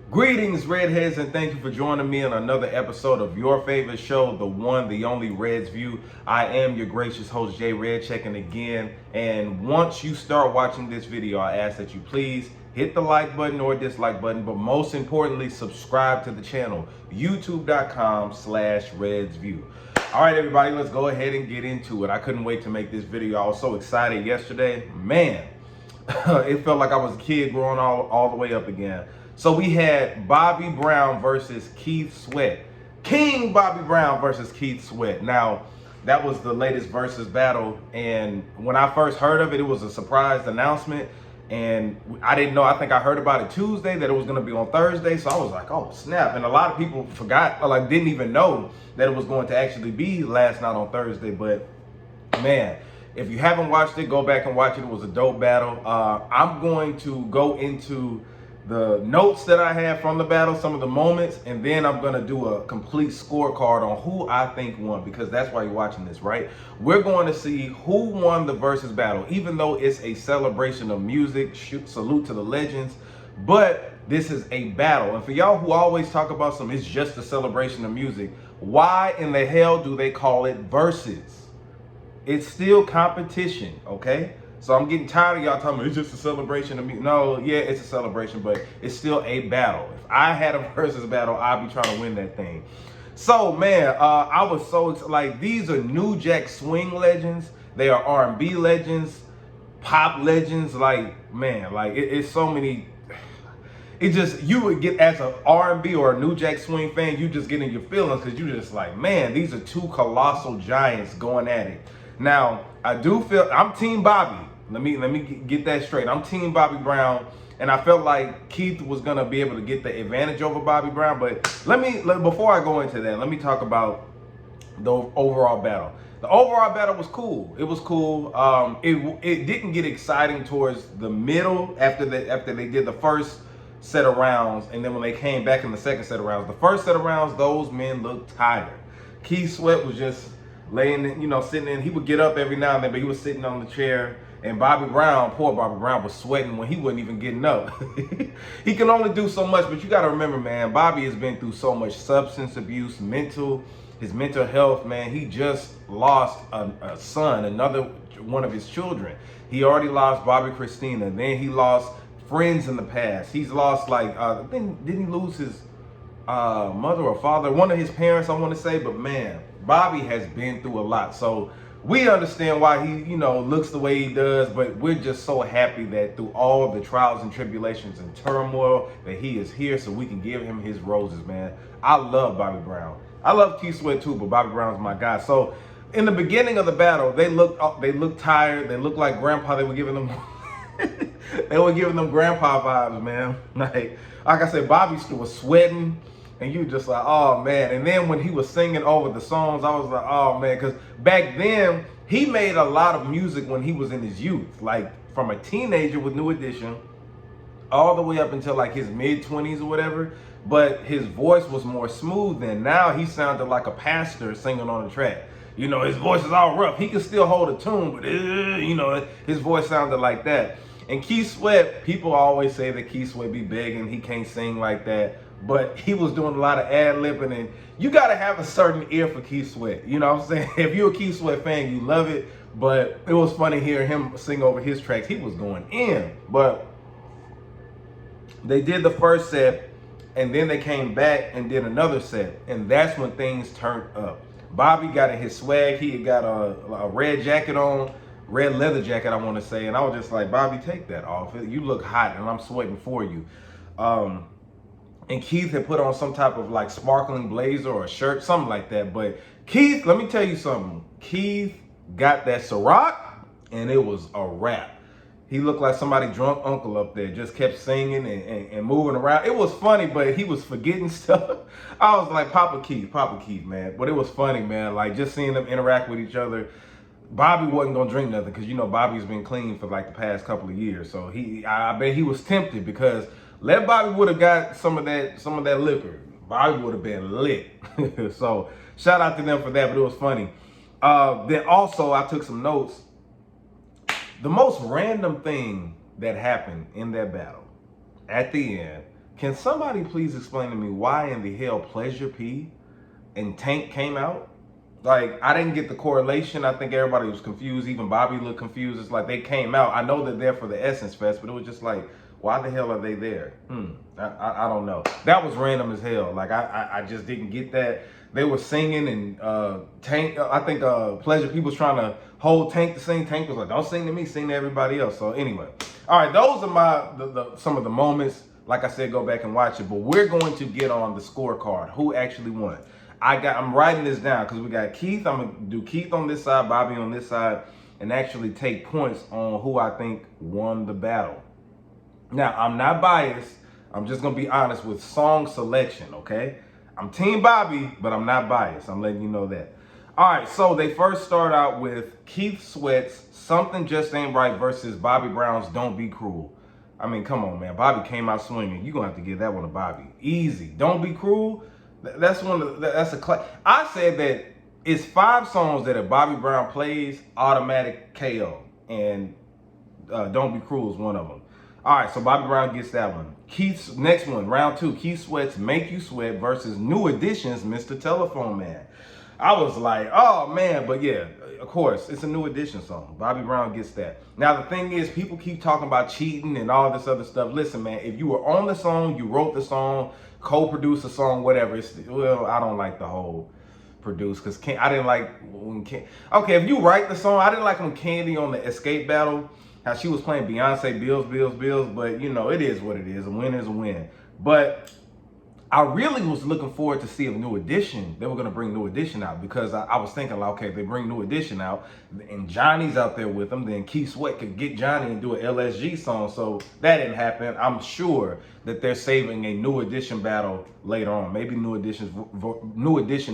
Greetings, Redheads, and thank you for joining me on another episode of your favorite show, the one, the only Red's View. I am your gracious host, Jay Red, checking again. And once you start watching this video, I ask that you please hit the like button or dislike button, but most importantly, subscribe to the channel, youtube.com/Red's View. All right, everybody, let's go ahead and get into it. I couldn't wait to make this video. I was so excited yesterday. Man, it felt like I was a kid growing all the way up again. So we had Bobby Brown versus Keith Sweat. King Bobby Brown versus Keith Sweat. Now, that was the latest Verzuz battle. And when I first heard of it, it was a surprise announcement. And I didn't know, I think I heard about it Tuesday, that it was going to be on Thursday. So I was like, oh, snap. And a lot of people forgot, or like didn't even know that it was going to actually be last night on Thursday. But man, if you haven't watched it, go back and watch it. It was a dope battle. I'm going to go into the notes that I have from the battle, some of the moments, and then I'm gonna do a complete scorecard on who I think won, because that's why you're watching this, right? We're going to see who won the Verzuz battle, even though it's a celebration of music, salute to the legends, but this is a battle. And for y'all who always talk about it's just a celebration of music, why in the hell do they call it Verzuz? It's still competition, okay? So I'm getting tired of y'all talking about it's just a celebration of me. No, yeah, it's a celebration, but it's still a battle. If I had a Verzuz battle, I'd be trying to win that thing. So man, I was so excited. Like, these are New Jack Swing legends. They are R&B legends, pop legends. Like, man, like it's so many. It just, you would get, as an R&B or a New Jack Swing fan, you just get in your feelings, because you just like, man, these are two colossal giants going at it. Now, I do feel, I'm Team Bobby. Let me get that straight. I'm Team Bobby Brown, and I felt like Keith was gonna be able to get the advantage over Bobby Brown. But before I go into that, let me talk about the overall battle. The overall battle was cool. It was cool. It didn't get exciting towards the middle after they did the first set of rounds, and then when they came back in the second set of rounds. The first set of rounds, those men looked tired. Keith Sweat was just laying, sitting in. He would get up every now and then, but he was sitting on the chair. And Bobby Brown, poor Bobby Brown, was sweating when he wasn't even getting up. He can only do so much, but you got to remember, man, Bobby has been through so much substance abuse, his mental health, man. He just lost a son, another one of his children. He already lost Bobby Christina. Then he lost friends in the past. He's lost, like, didn't he lose his mother or father? One of his parents, I want to say. But man, Bobby has been through a lot. So we understand why he, looks the way he does, but we're just so happy that through all the trials and tribulations and turmoil that he is here, so we can give him his roses, man. I love Bobby Brown. I love Keith Sweat too, but Bobby Brown's my guy. So in the beginning of the battle, they looked tired. They looked like grandpa. They were giving them grandpa vibes, man. Like I said, Bobby was sweating. And you just like, oh man. And then when he was singing over the songs, I was like, oh man. Because back then, he made a lot of music when he was in his youth. Like from a teenager with New Edition, all the way up until like his mid-20s or whatever. But his voice was more smooth then. Now he sounded like a pastor singing on the track. His voice is all rough. He can still hold a tune, but his voice sounded like that. And Keith Sweat, people always say that Keith Sweat be begging, he can't sing like that. But he was doing a lot of ad-libbing, and you got to have a certain ear for Keith Sweat. You know what I'm saying? If you're a Keith Sweat fan, you love it. But it was funny hearing him sing over his tracks. He was going in. But they did the first set, and then they came back and did another set. And that's when things turned up. Bobby got in his swag. He had got a red jacket on, red leather jacket, I want to say. And I was just like, Bobby, take that off. You look hot, and I'm sweating for you. And Keith had put on some type of like sparkling blazer or a shirt, something like that. But Keith, let me tell you something. Keith got that Ciroc, and it was a wrap. He looked like somebody drunk uncle up there, just kept singing and moving around. It was funny, but he was forgetting stuff. I was like, Papa Keith, man. But it was funny, man. Like, just seeing them interact with each other. Bobby wasn't gonna drink nothing, because Bobby's been clean for like the past couple of years. So I bet he was tempted, because let Bobby would have got some of that liquor, Bobby would have been lit. So shout out to them for that, but it was funny. Then also I took some notes. The most random thing that happened in that battle at the end Can somebody please explain to me why in the hell Pleasure P and Tank came out? Like, I didn't get the correlation. I think everybody was confused. Even Bobby looked confused. It's like they came out. I know they're there for the Essence Fest, but it was just like, why the hell are they there? I don't know. That was random as hell. Like, I just didn't get that. They were singing and Tank, I think Pleasure P was trying to hold Tank to sing. Tank was like, don't sing to me, sing to everybody else. So anyway, all right, those are some of the moments. Like I said, go back and watch it. But we're going to get on the scorecard. Who actually won? I'm writing this down because we got Keith. I'm gonna do Keith on this side, Bobby on this side, and actually take points on who I think won the battle. Now, I'm not biased. I'm just gonna be honest with song selection, okay? I'm Team Bobby, but I'm not biased. I'm letting you know that. All right, so they first start out with Keith Sweat's Something Just Ain't Right versus Bobby Brown's Don't Be Cruel. I mean, come on, man. Bobby came out swinging. You're gonna have to give that one to Bobby. Easy. Don't Be Cruel. That's a class. I said that it's 5 songs that if Bobby Brown plays, automatic KO, and Don't Be Cruel is one of them. All right, so Bobby Brown gets that one. Keith's next one, round 2. Keith Sweat's Make You Sweat versus New Edition's Mr. Telephone Man. I was like, oh man, but yeah, of course, it's a New Edition song. Bobby Brown gets that. Now the thing is, people keep talking about cheating and all this other stuff. Listen, man, if you were on the song, you wrote the song, co-produced the song, whatever. Well, I don't like the whole produce because I didn't like when okay, if you write the song, I didn't like when Candy on the Escape Battle, how she was playing Beyonce Bills, but you know, it is what it is. A win is a win. But I really was looking forward to see if New Edition, they were going to bring New Edition out, because I was thinking, like, okay, if they bring New Edition out and Johnny's out there with them, then Keith Sweat could get Johnny and do an LSG song. So that didn't happen. I'm sure that they're saving a New Edition battle later on. Maybe New Edition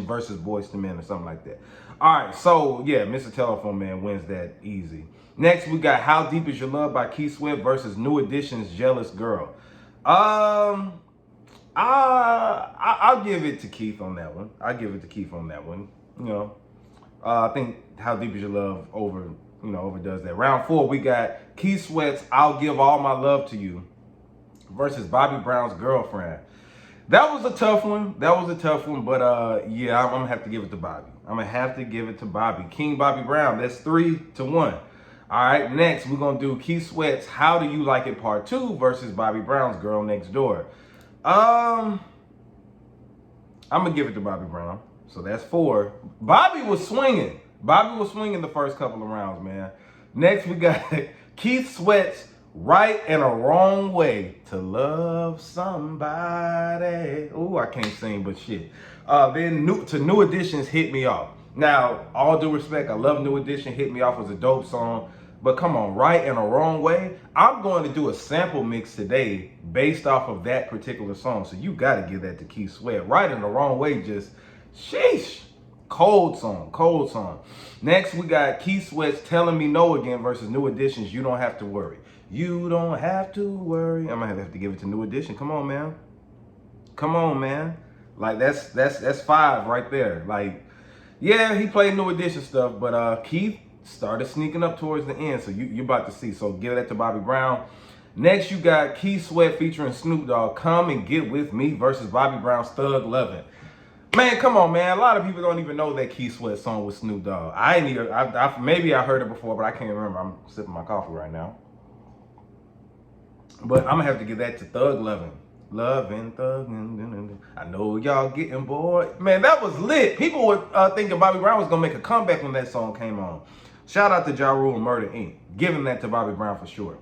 versus Boyz II Men or something like that. All right, so yeah, Mr. Telephone Man wins that easy. Next, we got How Deep Is Your Love by Keith Sweat versus New Edition's Jealous Girl. I'll give it to Keith on that one. You know, I think How Deep Is Your Love overdoes that. Round 4, we got Keith Sweat's I'll Give All My Love to You versus Bobby Brown's Girlfriend. That was a tough one. But yeah, I'm gonna have to give it to Bobby. King Bobby Brown. That's 3-1. All right, next we're gonna do Keith Sweat's How Do You Like It Part 2 versus Bobby Brown's Girl Next Door. I'm gonna give it to Bobby Brown. So that's 4. Bobby was swinging the first couple of rounds, man. Next we got Keith Sweat's Right and a Wrong Way to Love Somebody. Ooh, I can't sing, but shit. Then New Edition's Hit Me Off. Now, all due respect, I love New Edition. Hit Me Off was a dope song. But come on, Right and a Wrong Way. I'm going to do a sample mix today based off of that particular song. So you got to give that to Keith Sweat. Right and the Wrong Way, just sheesh. Cold song. Next, we got Keith Sweat's Telling Me No Again versus New Edition's You Don't Have to Worry. You don't have to worry. I'm going to have to give it to New Edition. Come on, man. Like, that's 5 right there. Like, yeah, he played New Edition stuff, but Keith started sneaking up towards the end, so you're about to see. So give that to Bobby Brown. Next, you got Keith Sweat featuring Snoop Dogg, Come and Get With Me versus Bobby Brown's Thug Lovin'. Man, come on, man. A lot of people don't even know that Keith Sweat song with Snoop Dogg. Maybe I heard it before, but I can't remember. I'm sipping my coffee right now. But I'm gonna have to give that to Thug Lovin'. Loving Thug. I know y'all getting bored. Man, that was lit. People were thinking Bobby Brown was gonna make a comeback when that song came on. Shout out to Ja Rule and Murder Inc. Giving that to Bobby Brown for sure.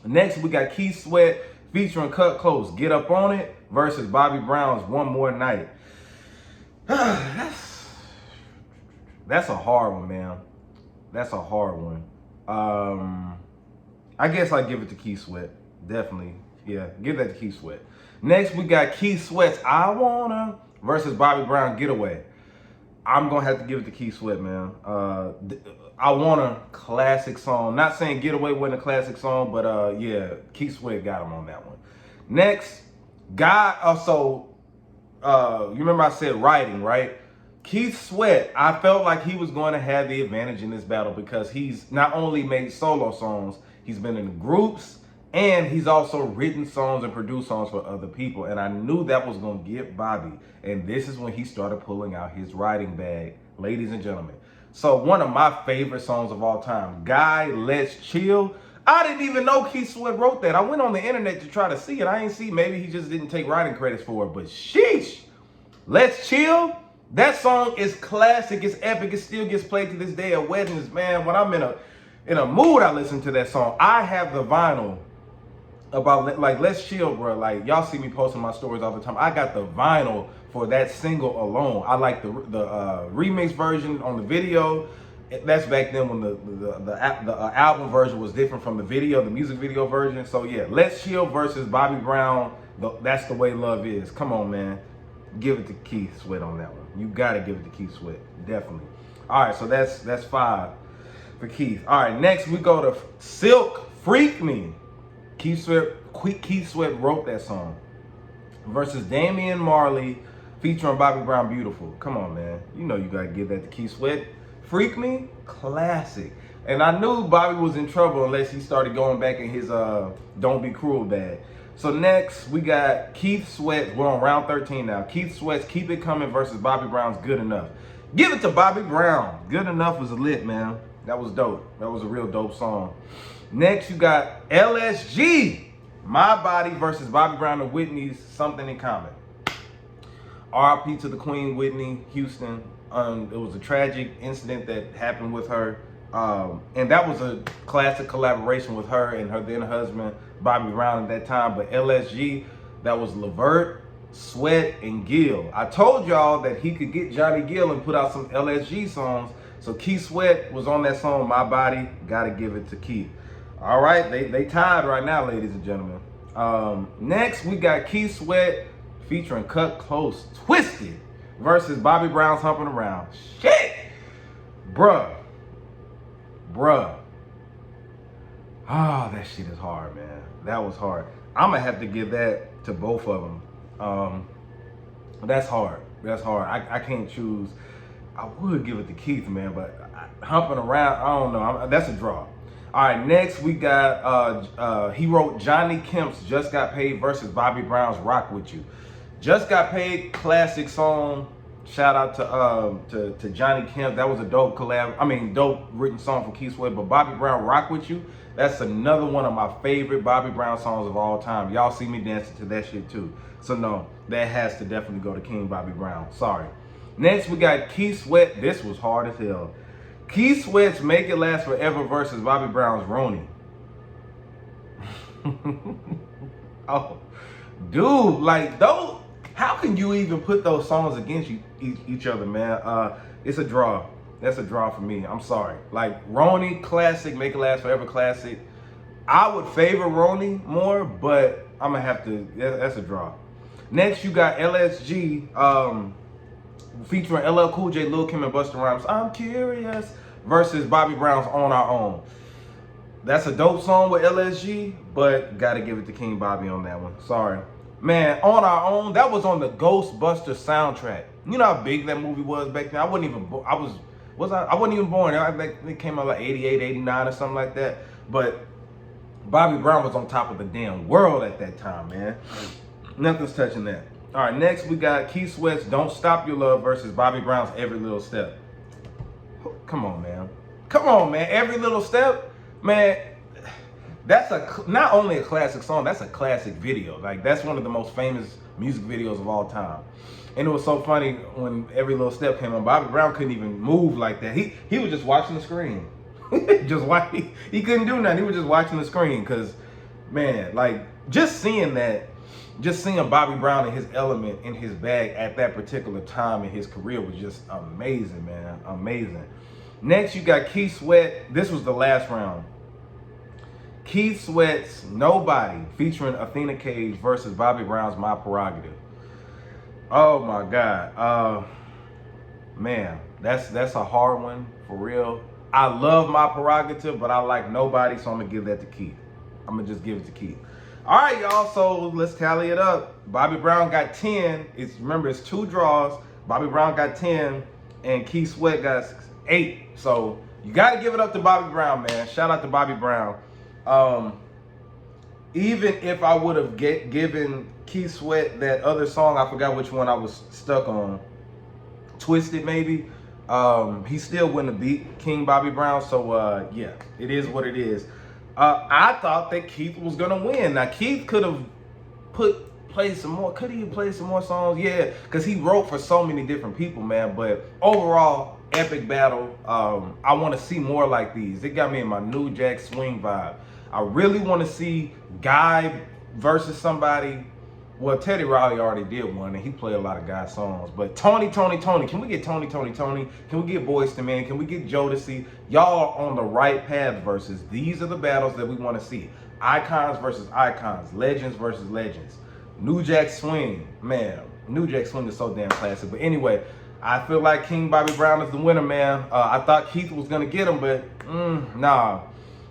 Next, we got Keith Sweat featuring Cut Close, Get Up On It versus Bobby Brown's One More Night. That's a hard one, man. That's a hard one. I guess I give it to Keith Sweat. Definitely. Yeah, give that to Keith Sweat. Next, we got Keith Sweat's I Wanna versus Bobby Brown Getaway. I'm going to have to give it to Keith Sweat, man. I Want a classic song. Not saying Getaway wasn't a classic song, but yeah, Keith Sweat got him on that one. Next, you remember I said writing, right? Keith Sweat, I felt like he was going to have the advantage in this battle because he's not only made solo songs, he's been in groups And he's also written songs and produced songs for other people. And I knew that was going to get Bobby. And this is when he started pulling out his writing bag, ladies and gentlemen. So one of my favorite songs of all time, Guy, Let's Chill. I didn't even know Keith Sweat wrote that. I went on the internet to try to see it. I ain't see, maybe he just didn't take writing credits for it. But sheesh, Let's Chill. That song is classic. It's epic. It still gets played to this day at weddings, man. When I'm in a mood, I listen to that song. I have the vinyl about like Let's Chill, bro. Like y'all see me posting my stories all the time. I got the vinyl for that single alone. I like the remix version on the video. That's back then when the album version was different from the video, the music video version. So yeah, Let's Chill versus Bobby Brown. That's the way love is. Come on, man. Give it to Keith Sweat on that one. You gotta give it to Keith Sweat, definitely. All right, so that's 5 for Keith. All right, next we go to Silk, Freak Me. Keith Sweat wrote that song versus Damian Marley featuring Bobby Brown, Beautiful. Come on, man. You know you gotta give that to Keith Sweat. Freak Me, classic. And I knew Bobby was in trouble unless he started going back in his Don't Be Cruel bag. So next, we got Keith Sweat. We're on round 13 now. Keith Sweat's Keep It Coming versus Bobby Brown's Good Enough. Give it to Bobby Brown. Good Enough was lit, man. That was dope. That was a real dope song. Next, you got LSG. My Body versus Bobby Brown and Whitney's Something in Common. RIP to the Queen, Whitney Houston. It was a tragic incident that happened with her. And that was a classic collaboration with her and her then husband, Bobby Brown, at that time. But LSG, that was Levert, Sweat, and Gill. I told y'all that he could get Johnny Gill and put out some LSG songs. So Keith Sweat was on that song, My Body. Gotta give it to Keith. All right, they tied right now, ladies and gentlemen. Next, we got Keith Sweat featuring Cut Close, Twisted versus Bobby Brown's Humping Around. Shit! Bruh. Ah, that shit is hard, man. That was hard. I'm gonna have to give that to both of them. That's hard. That's hard. I can't choose. I would give it to Keith, man, but Humping Around, I don't know. That's a draw. All right, next we got, he wrote Johnny Kemp's Just Got Paid versus Bobby Brown's Rock With You. Just Got Paid, classic song. Shout out to Johnny Kemp. That was a dope dope written song from Keith Sweat. But Bobby Brown, Rock With You, that's another one of my favorite Bobby Brown songs of all time. Y'all see me dancing to that shit too. So no, that has to definitely go to King Bobby Brown. Sorry. Next we got Keith Sweat. This was hard as hell. Keith Sweat's Make It Last Forever versus Bobby Brown's Ronnie. Oh, dude, like those. How can you even put those songs against each other, man? It's a draw. That's a draw for me. I'm sorry. Like Ronnie, classic, Make It Last Forever, classic. I would favor Ronnie more, but I'm gonna have to. That's a draw. Next, you got LSG featuring LL Cool J, Lil Kim, and Busta Rhymes. I'm Curious versus Bobby Brown's On Our Own. That's a dope song with LSG, but gotta give it to King Bobby on that one. Sorry. Man, On Our Own, that was on the Ghostbusters soundtrack. You know how big that movie was back then? I wasn't even born. I wasn't even born. It came out like 88, 89 or something like that. But Bobby Brown was on top of the damn world at that time, man. Nothing's touching that. All right, next we got Keith Sweat's Don't Stop Your Love versus Bobby Brown's Every Little Step. Come on, man. Come on, man. Every Little Step, man. That's not only a classic song, that's a classic video. Like, that's one of the most famous music videos of all time. And it was so funny when Every Little Step came on, Bobby Brown couldn't even move like that. He was just watching the screen. He couldn't do nothing. He was just watching the screen because, man, like, just seeing Bobby Brown in his element, in his bag at that particular time in his career was just amazing, man. Amazing. Next, you got Keith Sweat. This was the last round. Keith Sweat's Nobody featuring Athena Cage versus Bobby Brown's My Prerogative. Oh my God. Man, that's a hard one for real. I love My Prerogative, but I like Nobody, so I'm gonna give that to Keith. I'm gonna just give it to Keith. All right, y'all, so let's tally it up. Bobby Brown got 10. Remember, it's 2 draws. Bobby Brown got 10, and Keith Sweat got 8. So you gotta give it up to Bobby Brown, man. Shout out to Bobby Brown. even if I would have given Keith Sweat that other song, I forgot which one I was stuck on, Twisted maybe, he still wouldn't have beat King Bobby Brown. So yeah, it is what it is. I thought that Keith was gonna win. Now Keith could have played some more. Could he have played some more songs? Yeah, because he wrote for so many different people, man. But overall, epic battle. I want to see more like these. It got me in my New Jack Swing vibe. I really want to see Guy versus somebody. Well, Teddy Riley already did one, and he played a lot of Guy songs. But Tony, can we get Tony? Can we get Boyz II Men? Can we get Jodeci? Y'all are on the right path versus. These are the battles that we want to see. Icons versus icons. Legends versus legends. New Jack Swing. Man, New Jack Swing is so damn classic. But anyway, I feel like King Bobby Brown is the winner, man. I thought Keith was going to get him, but nah.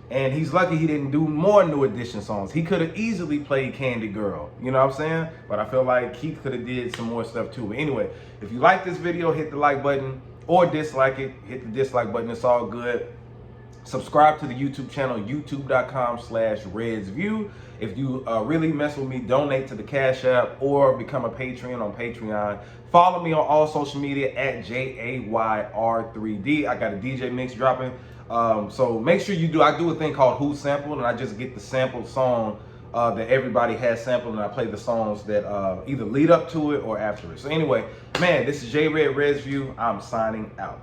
And he's lucky he didn't do more New Edition songs. He could have easily played Candy Girl. You know what I'm saying? But I feel like Keith could have did some more stuff too. But anyway, if you like this video, hit the like button, or dislike it. Hit the dislike button. It's all good. Subscribe to the YouTube channel, youtube.com/RedsView. If you really mess with me, donate to the Cash App or become a Patreon on Patreon. Follow me on all social media at JAYR3D. I got a DJ mix dropping. So make sure you do. I do a thing called Who Sampled, and I just get the sampled song that everybody has sampled, and I play the songs that either lead up to it or after it. So anyway, man, this is J Red RedsView. I'm signing out.